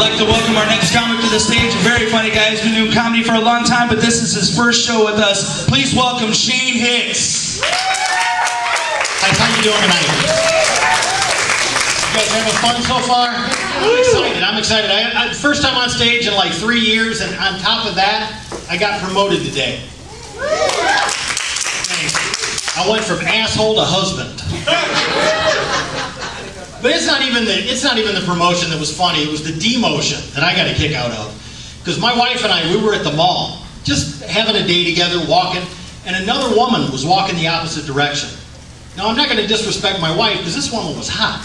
I'd like to welcome our next comic to the stage. A very funny guy. He's been doing comedy for a long time, but this is his first show with us. Please welcome Shane Hicks. Guys, how you doing tonight? You guys having fun so far? I'm excited. First time on stage in like 3 years, and on top of that, I got promoted today. Thanks. I went from asshole to husband. But it's not even the promotion that was funny. It was the demotion that I got a kick out of. Because my wife and I, we were at the mall, just having a day together, walking, and another woman was walking the opposite direction. Now, I'm not going to disrespect my wife, because this woman was hot.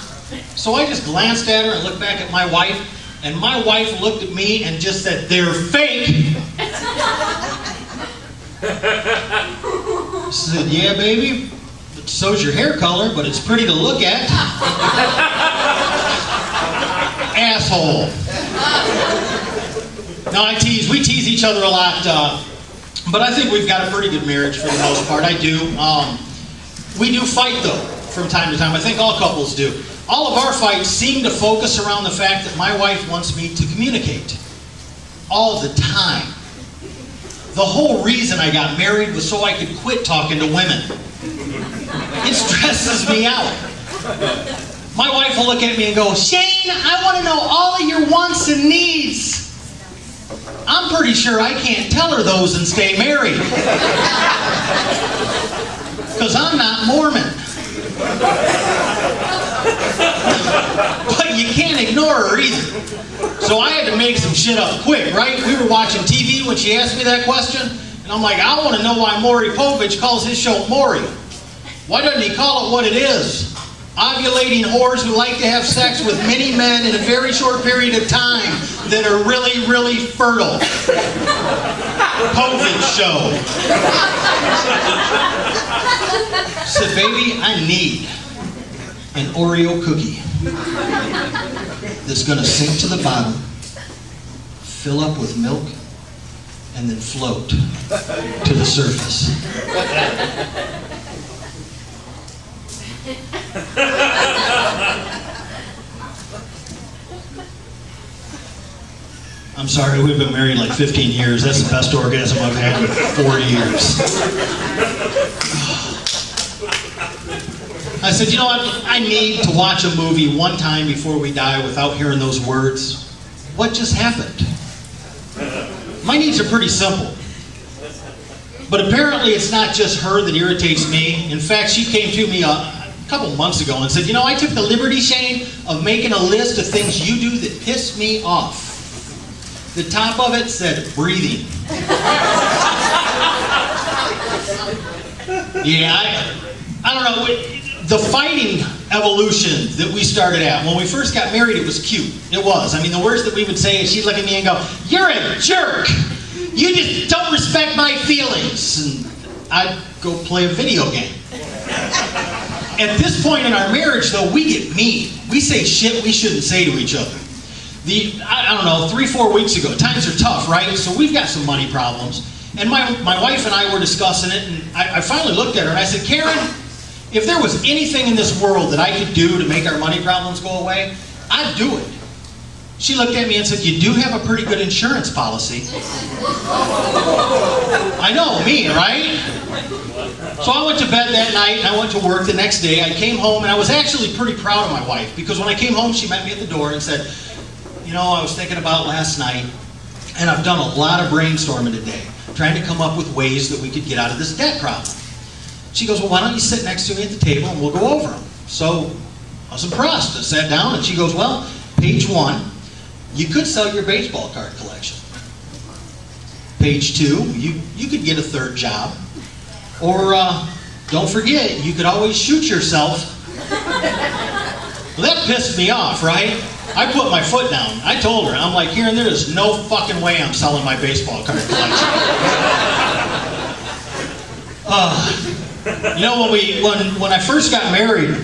So I just glanced at her and looked back at my wife, and my wife looked at me and just said, "They're fake." I said, "Yeah, baby. So's your hair color, but it's pretty to look at." Asshole. No, we tease each other a lot, but I think we've got a pretty good marriage for the most part. I do. We do fight, though, from time to time. I think all couples do. All of our fights seem to focus around the fact that my wife wants me to communicate. All the time. The whole reason I got married was so I could quit talking to women. It stresses me out. My wife will look at me and go, "Shane, I want to know all of your wants and needs." I'm pretty sure I can't tell her those and stay married. Because I'm not Mormon. But you can't ignore her either. So I had to make some shit up quick, right? We were watching TV when she asked me that question, and I'm like, I want to know why Maury Povich calls his show Maury. Why doesn't he call it what it is? Ovulating whores who like to have sex with many men in a very short period of time that are really, really fertile. Povich show. I said, "Baby, I need an Oreo cookie that's going to sink to the bottom, fill up with milk, and then float to the surface." I'm sorry, we've been married like 15 years. That's the best orgasm I've had in 4 years. I said, "You know what? I need to watch a movie one time before we die without hearing those words. What just happened?" My needs are pretty simple. But apparently it's not just her that irritates me. In fact, she came to me a couple months ago and said, "You know, I took the liberty, Shane, of making a list of things you do that piss me off." The top of it said, breathing. Yeah, I don't know. The fighting evolution that we started at, when we first got married, it was cute. It was. I mean, the worst that we would say is she'd look at me and go, "You're a jerk. You just don't respect my feelings." And I'd go play a video game. At this point in our marriage, though, we get mean. We say shit we shouldn't say to each other. I don't know, 3-4 weeks ago, times are tough, right? So we've got some money problems. And my wife and I were discussing it, and I finally looked at her and I said, "Karen, if there was anything in this world that I could do to make our money problems go away, I'd do it." She looked at me and said, "You do have a pretty good insurance policy." I know, me, right? So I went to bed that night and I went to work the next day. I came home and I was actually pretty proud of my wife, because when I came home, she met me at the door and said, "You know, I was thinking about last night, and I've done a lot of brainstorming today, trying to come up with ways that we could get out of this debt problem." She goes, "Well, why don't you sit next to me at the table and we'll go over them?" So I was impressed. I sat down and she goes, "Well, page 1, you could sell your baseball card collection. Page 2, you could get a third job. Or, don't forget, you could always shoot yourself." Well, that pissed me off, right? I put my foot down. I told her, I'm like, "Karen, there is no fucking way I'm selling my baseball card collection." You know, when I first got married,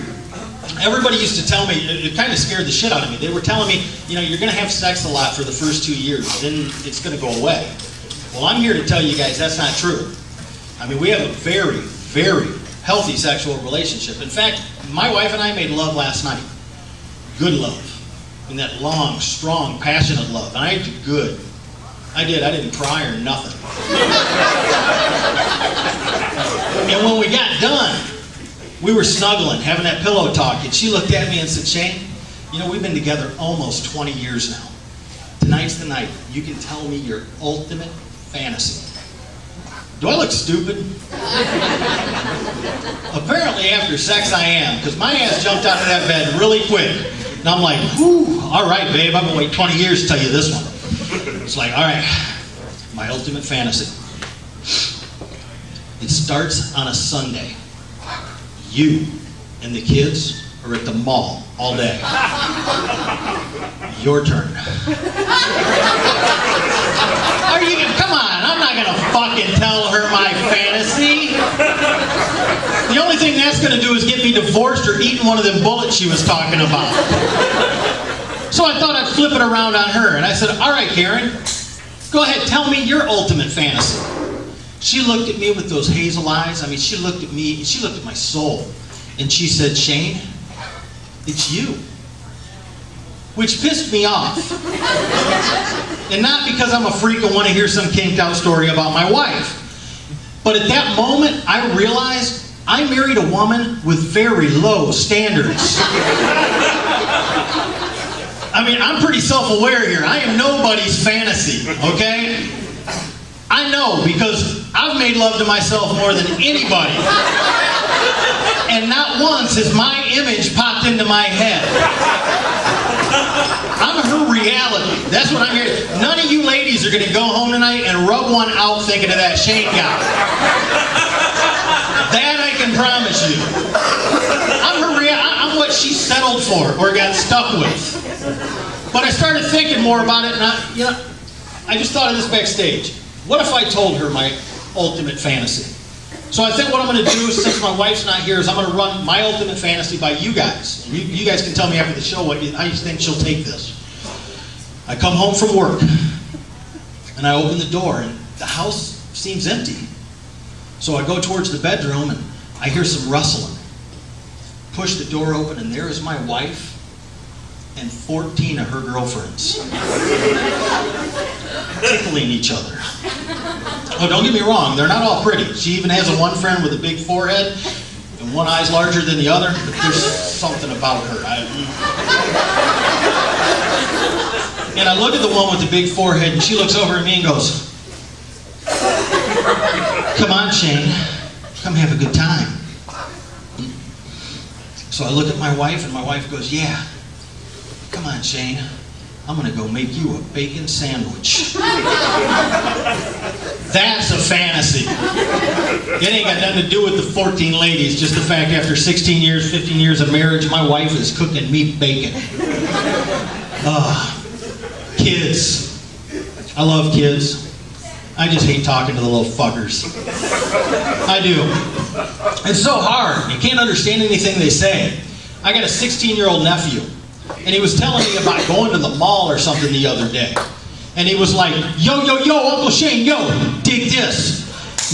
everybody used to tell me, it kind of scared the shit out of me. They were telling me, "You know, you're going to have sex a lot for the first 2 years, then it's going to go away." Well, I'm here to tell you guys that's not true. I mean, we have a very, very healthy sexual relationship. In fact, my wife and I made love last night. Good love. in that long, strong, passionate love. And I did good. I did. I didn't cry or nothing. And when we got done, we were snuggling, having that pillow talk, and she looked at me and said, Shane, you know, we've been together almost 20 years now. Tonight's the night. You can tell me your ultimate fantasy. Do I look stupid? Apparently after sex I am, because my ass jumped out of that bed really quick. And I'm like, whew, all right, babe, I've been waiting 20 years to tell you this one. It's like, all right, my ultimate fantasy. It starts on a Sunday. You and the kids are at the mall all day. Your turn. Are you gonna, come on, I'm not gonna fucking tell her my fantasy. The only thing that's gonna do is get me divorced or eating one of them bullets she was talking about. So I thought I'd flip it around on her, and I said, all right, Karen, go ahead, tell me your ultimate fantasy. She looked at me with those hazel eyes. I mean, she looked at me, she looked at my soul, and she said, Shane, it's you. Which pissed me off. And not because I'm a freak and want to hear some kinked out story about my wife. But at that moment, I realized I married a woman with very low standards. I mean, I'm pretty self-aware here. I am nobody's fantasy, okay? I know, because I've made love to myself more than anybody. And not once has my image popped into my head. I'm her reality. That's what I'm here. None of you ladies are going to go home tonight and rub one out thinking of that Shane guy. That I can promise you. I'm her I'm what she settled for or got stuck with. But I started thinking more about it, and I just thought of this backstage. What if I told her my ultimate fantasy? So I think what I'm going to do, since my wife's not here, is I'm going to run my ultimate fantasy by you guys. And you guys can tell me after the show how you think she'll take this. I come home from work, and I open the door, and the house seems empty. So I go towards the bedroom, and I hear some rustling. Push the door open, and there is my wife and 14 of her girlfriends tickling each other. Oh, don't get me wrong, they're not all pretty. She even has one friend with a big forehead, and one eye's larger than the other, but there's something about her. And I look at the one with the big forehead, and she looks over at me and goes, come on, Shane, come have a good time. So I look at my wife, and my wife goes, yeah, come on, Shane, I'm going to go make you a bacon sandwich. That's a fantasy. It ain't got nothing to do with the 14 ladies, just the fact after 16 years, 15 years of marriage, my wife is cooking me bacon. Kids. I love kids. I just hate talking to the little fuckers. I do. It's so hard. You can't understand anything they say. I got a 16-year-old nephew. And he was telling me about going to the mall or something the other day. And he was like, yo, Uncle Shane, yo, dig this.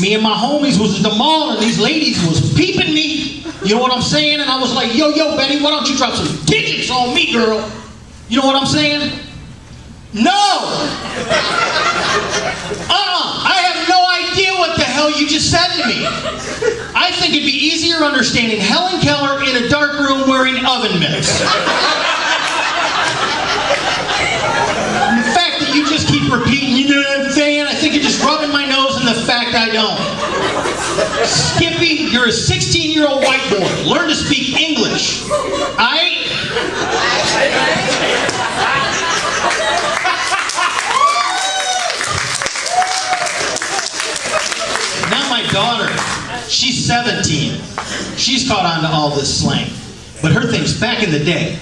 Me and my homies was at the mall and these ladies was peeping me. You know what I'm saying? And I was like, yo, Betty, why don't you drop some digits on me, girl? You know what I'm saying? No! I have no idea what the hell you just said to me. I think it'd be easier understanding Helen Keller in a dark room wearing oven mitts. The fact that you just keep repeating, you know what I'm saying? I think you're just rubbing my nose in the fact I don't. Skippy, you're a 16-year-old white boy. Learn to speak English. Aight? Now my daughter, she's 17. She's caught on to all this slang. But her thing's back in the day.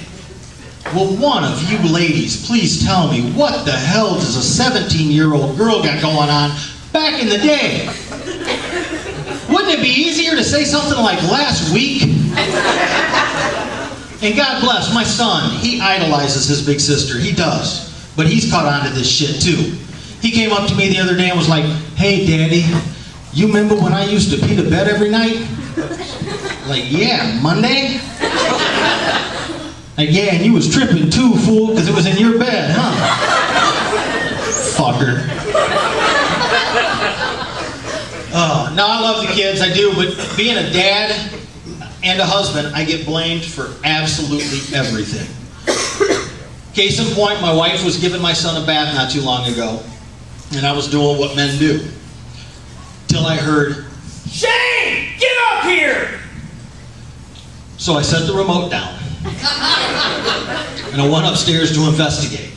Well, one of you ladies, please tell me, what the hell does a 17-year-old girl got going on back in the day? Wouldn't it be easier to say something like last week? And God bless my son, he idolizes his big sister, he does. But he's caught on to this shit too. He came up to me the other day and was like, hey Daddy, you remember when I used to pee the bed every night? Like, yeah, Monday? Like, yeah, and you was tripping too, fool, because it was in your bed, huh? Fucker. No, I love the kids, I do, but being a dad and a husband, I get blamed for absolutely everything. Case in point, my wife was giving my son a bath not too long ago, and I was doing what men do. Till I heard, Shane, get up here! so I set the remote down. And I went upstairs to investigate.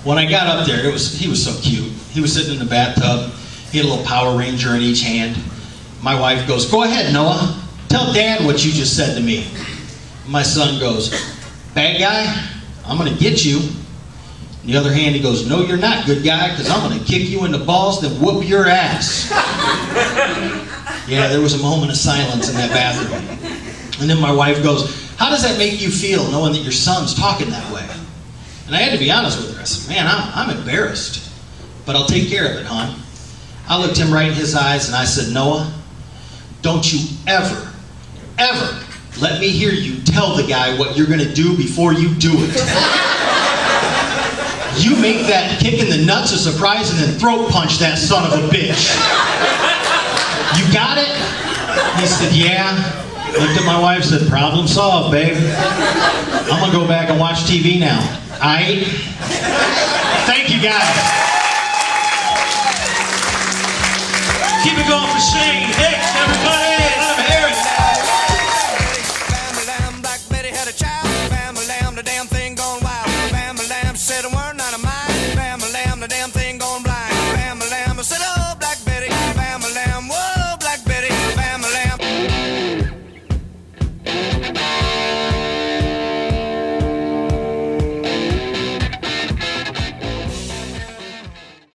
When I got up there, he was so cute. He was sitting in the bathtub. He had a little Power Ranger in each hand. My wife goes, go ahead, Noah. Tell Dad what you just said to me. My son goes, bad guy, I'm going to get you. On the other hand, he goes, no, you're not, good guy, because I'm going to kick you in the balls, then whoop your ass. Yeah, there was a moment of silence in that bathroom. And then my wife goes, how does that make you feel, knowing that your son's talking that way? And I had to be honest with her. I said, man, I'm embarrassed. But I'll take care of it, hon. I looked him right in his eyes and I said, Noah, don't you ever let me hear you tell the guy what you're going to do before you do it. You make that kick in the nuts a surprise and then throat punch that son of a bitch. You got it? He said, yeah. Looked at my wife, said, problem solved, babe. I'm going to go back and watch TV now. Aight? Thank you, guys. Keep it going for Shane Hicks.